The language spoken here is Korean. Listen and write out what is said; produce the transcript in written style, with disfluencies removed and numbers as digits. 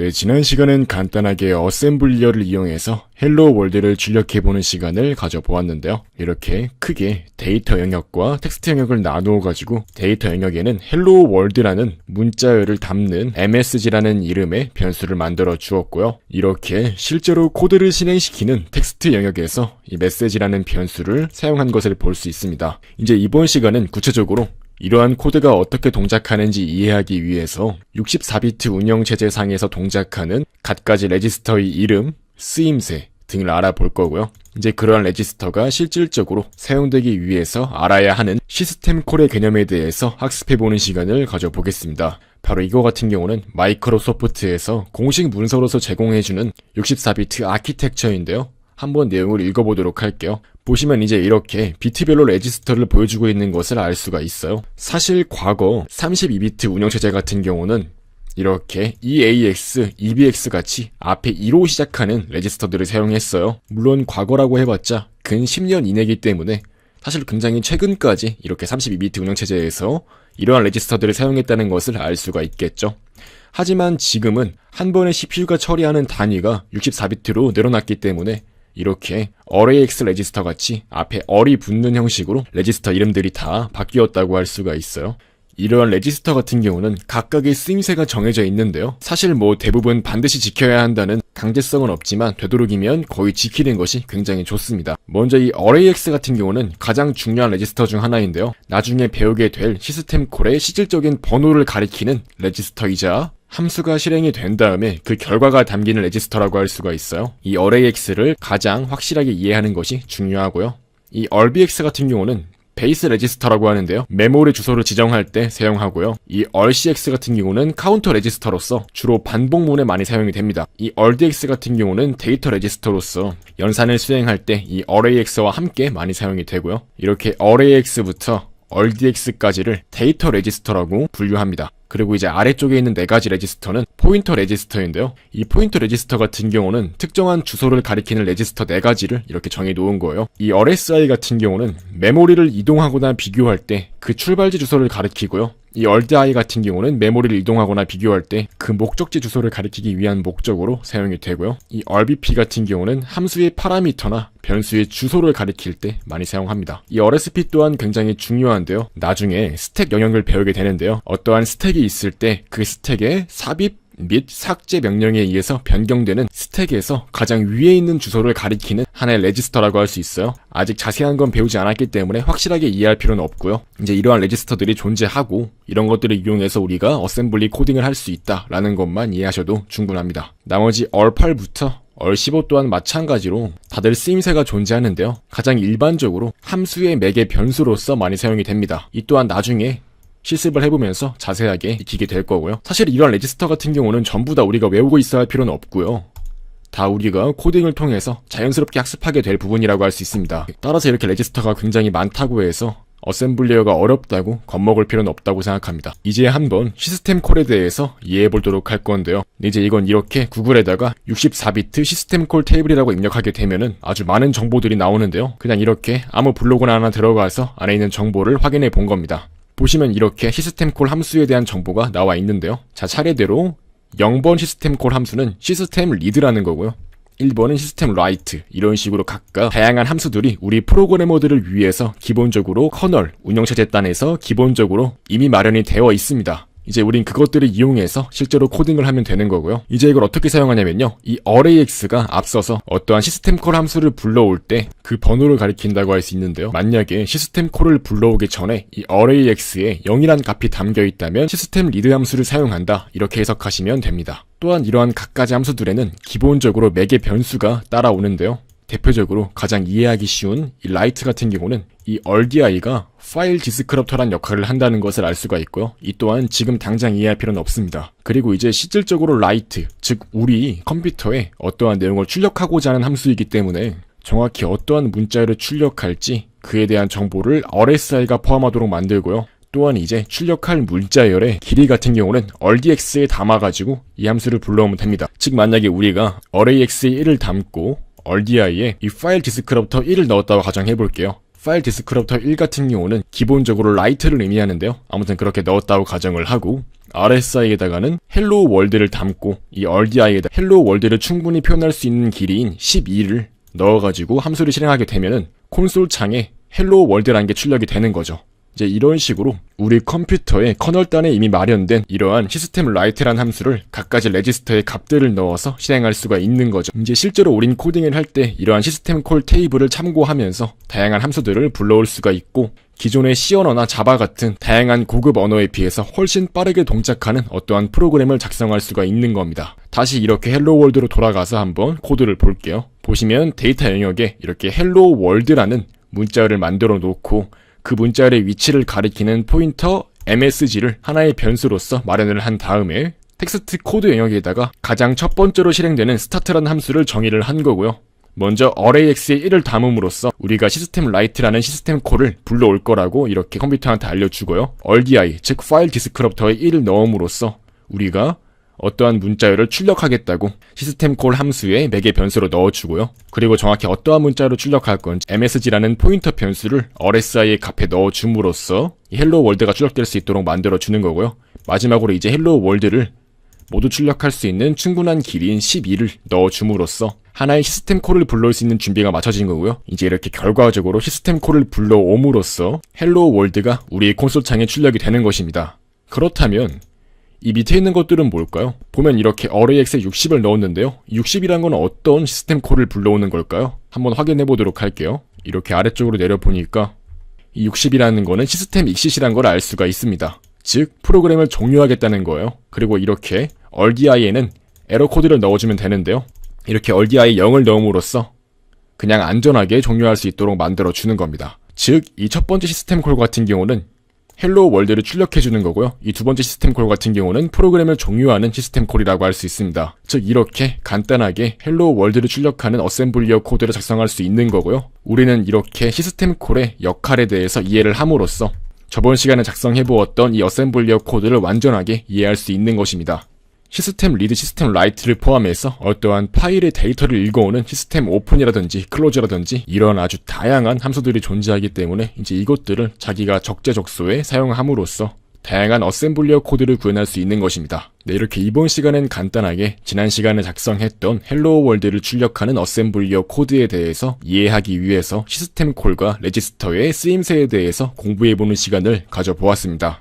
네, 지난 시간은 간단하게 어셈블리어를 이용해서 헬로 월드를 출력해보는 시간을 가져보았는데요. 이렇게 크게 데이터 영역과 텍스트 영역을 나누어가지고 데이터 영역에는 헬로 월드라는 문자열을 담는 MSG라는 이름의 변수를 만들어 주었고요. 이렇게 실제로 코드를 실행시키는 텍스트 영역에서 이 메시지라는 변수를 사용한 것을 볼 수 있습니다. 이제 이번 시간은 구체적으로 이러한 코드가 어떻게 동작하는지 이해하기 위해서 64비트 운영체제상에서 동작하는 갖가지 레지스터의 이름, 쓰임새 등을 알아볼 거고요. 이제 그러한 레지스터가 실질적으로 사용되기 위해서 알아야 하는 시스템 콜의 개념에 대해서 학습해보는 시간을 가져보겠습니다. 바로 이거 같은 경우는 마이크로소프트에서 공식 문서로서 제공해주는 64비트 아키텍처인데요. 한번 내용을 읽어보도록 할게요. 보시면 이제 이렇게 비트별로 레지스터를 보여주고 있는 것을 알 수가 있어요. 사실 과거 32비트 운영체제 같은 경우는 이렇게 EAX, EBX 같이 앞에 2로 시작하는 레지스터들을 사용했어요. 물론 과거라고 해봤자 근 10년 이내이기 때문에 사실 굉장히 최근까지 이렇게 32비트 운영체제에서 이러한 레지스터들을 사용했다는 것을 알 수가 있겠죠. 하지만 지금은 한 번에 CPU가 처리하는 단위가 64비트로 늘어났기 때문에 이렇게 arrayx 레지스터 같이 앞에 얼이 붙는 형식으로 레지스터 이름들이 다 바뀌었다고 할 수가 있어요. 이러한 레지스터 같은 경우는 각각의 쓰임새가 정해져 있는데요. 사실 대부분 반드시 지켜야 한다는 강제성은 없지만 되도록이면 거의 지키는 것이 굉장히 좋습니다. 먼저 이 arrayx 같은 경우는 가장 중요한 레지스터 중 하나인데요. 나중에 배우게 될 시스템 콜의 실질적인 번호를 가리키는 레지스터이자 함수가 실행이 된 다음에 그 결과가 담기는 레지스터라고 할 수가 있어요. 이 arrayx를 가장 확실하게 이해하는 것이 중요하고요. 이 rbx 같은 경우는 베이스 레지스터라고 하는데요. 메모리 주소를 지정할 때 사용하고요. 이 rcx 같은 경우는 카운터 레지스터로서 주로 반복문에 많이 사용이 됩니다. 이 rdx 같은 경우는 데이터 레지스터로서 연산을 수행할 때 이 arrayx와 함께 많이 사용이 되고요. 이렇게 arrayx부터 rdx까지를 데이터 레지스터라고 분류합니다. 그리고 이제 아래쪽에 있는 4가지 레지스터는 포인터 레지스터인데요. 이 포인터 레지스터 같은 경우는 특정한 주소를 가리키는 레지스터 4가지를 이렇게 정해 놓은 거예요. 이 RSI 같은 경우는 메모리를 이동하거나 비교할 때 그 출발지 주소를 가리키고요. 이 RDI 같은 경우는 메모리를 이동하거나 비교할 때 그 목적지 주소를 가리키기 위한 목적으로 사용이 되고요. 이 RBP 같은 경우는 함수의 파라미터나 변수의 주소를 가리킬 때 많이 사용합니다. 이 RSP 또한 굉장히 중요한데요. 나중에 스택 영역을 배우게 되는데요. 어떠한 스택이 있을 때 그 스택의 삽입 및 삭제 명령에 의해서 변경되는 스택에서 가장 위에 있는 주소를 가리키는 하나의 레지스터라고 할 수 있어요. 아직 자세한 건 배우지 않았기 때문에 확실하게 이해할 필요는 없고요. 이제 이러한 레지스터들이 존재하고 이런 것들을 이용해서 우리가 어셈블리 코딩을 할 수 있다라는 것만 이해하셔도 충분합니다. 나머지 얼8부터 얼15 또한 마찬가지로 다들 쓰임새가 존재하는데요. 가장 일반적으로 함수의 맥의 변수로서 많이 사용이 됩니다. 이 또한 나중에 실습을 해보면서 자세하게 익히게 될 거고요. 사실 이런 레지스터 같은 경우는 전부 다 우리가 외우고 있어야 할 필요는 없고요. 다 우리가 코딩을 통해서 자연스럽게 학습하게 될 부분이라고 할 수 있습니다. 따라서 이렇게 레지스터가 굉장히 많다고 해서 어셈블리어가 어렵다고 겁먹을 필요는 없다고 생각합니다. 이제 한번 시스템 콜에 대해서 이해해보도록 할 건데요. 이제 이건 이렇게 구글에다가 64비트 시스템 콜 테이블이라고 입력하게 되면은 아주 많은 정보들이 나오는데요. 그냥 이렇게 아무 블로그나 하나 들어가서 안에 있는 정보를 확인해 본 겁니다. 보시면 이렇게 시스템 콜 함수에 대한 정보가 나와 있는데요. 자, 차례대로 0번 시스템 콜 함수는 시스템 리드라는 거고요. 1번은 시스템 라이트, 이런 식으로 각각 다양한 함수들이 우리 프로그래머들을 위해서 기본적으로 커널, 운영체제 단에서 기본적으로 이미 마련이 되어 있습니다. 이제 우린 그것들을 이용해서 실제로 코딩을 하면 되는 거고요. 이제 이걸 어떻게 사용하냐면요. 이 arrayx가 앞서서 어떠한 시스템 콜 함수를 불러올 때 그 번호를 가리킨다고 할 수 있는데요. 만약에 시스템 콜을 불러오기 전에 이 arrayx에 0이란 값이 담겨 있다면 시스템 리드 함수를 사용한다. 이렇게 해석하시면 됩니다. 또한 이러한 각가지 함수들에는 기본적으로 맥의 변수가 따라오는데요. 대표적으로 가장 이해하기 쉬운 이 write 같은 경우는 이 RDI가 파일 디스크럽터란 역할을 한다는 것을 알 수가 있고요. 이 또한 지금 당장 이해할 필요는 없습니다. 그리고 이제 실질적으로 write, 즉 우리 컴퓨터에 어떠한 내용을 출력하고자 하는 함수이기 때문에 정확히 어떠한 문자열을 출력할지 그에 대한 정보를 RSI가 포함하도록 만들고요. 또한 이제 출력할 문자열의 길이 같은 경우는 rdx에 담아가지고 이 함수를 불러오면 됩니다. 즉 만약에 우리가 arrayx에 1을 담고 RDI에 이 파일 디스크럽터 1을 넣었다고 가정해볼게요. 파일 디스크럽터 1 같은 경우는 기본적으로 라이트를 의미하는데요. 아무튼 그렇게 넣었다고 가정을 하고 RSI에다가는 헬로 월드를 담고 이 RDI에다 헬로 월드를 충분히 표현할 수 있는 길이인 12를 넣어가지고 함수를 실행하게 되면은 콘솔 창에 헬로 월드라는 게 출력이 되는 거죠. 이제 이런 식으로 우리 컴퓨터의 커널단에 이미 마련된 이러한 시스템 라이트란 함수를 각가지 레지스터에 값들을 넣어서 실행할 수가 있는 거죠. 이제 실제로 우린 코딩을 할 때 이러한 시스템 콜 테이블을 참고하면서 다양한 함수들을 불러올 수가 있고 기존의 C 언어나 자바 같은 다양한 고급 언어에 비해서 훨씬 빠르게 동작하는 어떠한 프로그램을 작성할 수가 있는 겁니다. 다시 이렇게 헬로 월드로 돌아가서 한번 코드를 볼게요. 보시면 데이터 영역에 이렇게 헬로 월드라는 문자열을 만들어 놓고 그 문자열의 위치를 가리키는 포인터 MSG를 하나의 변수로서 마련을 한 다음에 텍스트 코드 영역에다가 가장 첫 번째로 실행되는 스타트라는 함수를 정의를 한 거고요. 먼저 arrayx에 1을 담음으로써 우리가 시스템 라이트라는 시스템 콜을 불러올 거라고 이렇게 컴퓨터한테 알려주고요. RDI, 즉 파일 디스크럽터에 1을 넣음으로써 우리가 어떠한 문자열을 출력하겠다고 시스템 콜 함수에 매개 변수로 넣어주고요. 그리고 정확히 어떠한 문자열을 출력할 건지 MSG라는 포인터 변수를 RSI의 값에 넣어줌으로써 헬로 월드가 출력될 수 있도록 만들어주는 거고요. 마지막으로 이제 헬로 월드를 모두 출력할 수 있는 충분한 길이인 12를 넣어줌으로써 하나의 시스템 콜을 불러올 수 있는 준비가 마쳐진 거고요. 이제 이렇게 결과적으로 시스템 콜을 불러옴으로써 헬로 월드가 우리 콘솔 창에 출력이 되는 것입니다. 그렇다면 이 밑에 있는 것들은 뭘까요? 보면 이렇게 arrayx에 60을 넣었는데요. 60이란 건 어떤 시스템 콜을 불러오는 걸까요? 한번 확인해 보도록 할게요. 이렇게 아래쪽으로 내려보니까 이 60이라는 거는 시스템 exit이란 걸 알 수가 있습니다. 즉 프로그램을 종료하겠다는 거예요. 그리고 이렇게 RDI에는 에러 코드를 넣어주면 되는데요. 이렇게 RDI 0을 넣음으로써 그냥 안전하게 종료할 수 있도록 만들어주는 겁니다. 즉 이 첫 번째 시스템 콜 같은 경우는 헬로 월드를 출력해주는 거고요. 이 두 번째 시스템 콜 같은 경우는 프로그램을 종료하는 시스템 콜이라고 할 수 있습니다. 즉 이렇게 간단하게 헬로 월드를 출력하는 어셈블리어 코드를 작성할 수 있는 거고요. 우리는 이렇게 시스템 콜의 역할에 대해서 이해를 함으로써 저번 시간에 작성해보았던 이 어셈블리어 코드를 완전하게 이해할 수 있는 것입니다. 시스템 리드, 시스템 라이트를 포함해서 어떠한 파일의 데이터를 읽어오는 시스템 오픈이라든지 클로즈라든지 이런 아주 다양한 함수들이 존재하기 때문에 이제 이것들을 자기가 적재적소에 사용함으로써 다양한 어셈블리어 코드를 구현할 수 있는 것입니다. 네, 이렇게 이번 시간엔 간단하게 지난 시간에 작성했던 헬로 월드를 출력하는 어셈블리어 코드에 대해서 이해하기 위해서 시스템 콜과 레지스터의 쓰임새에 대해서 공부해보는 시간을 가져보았습니다.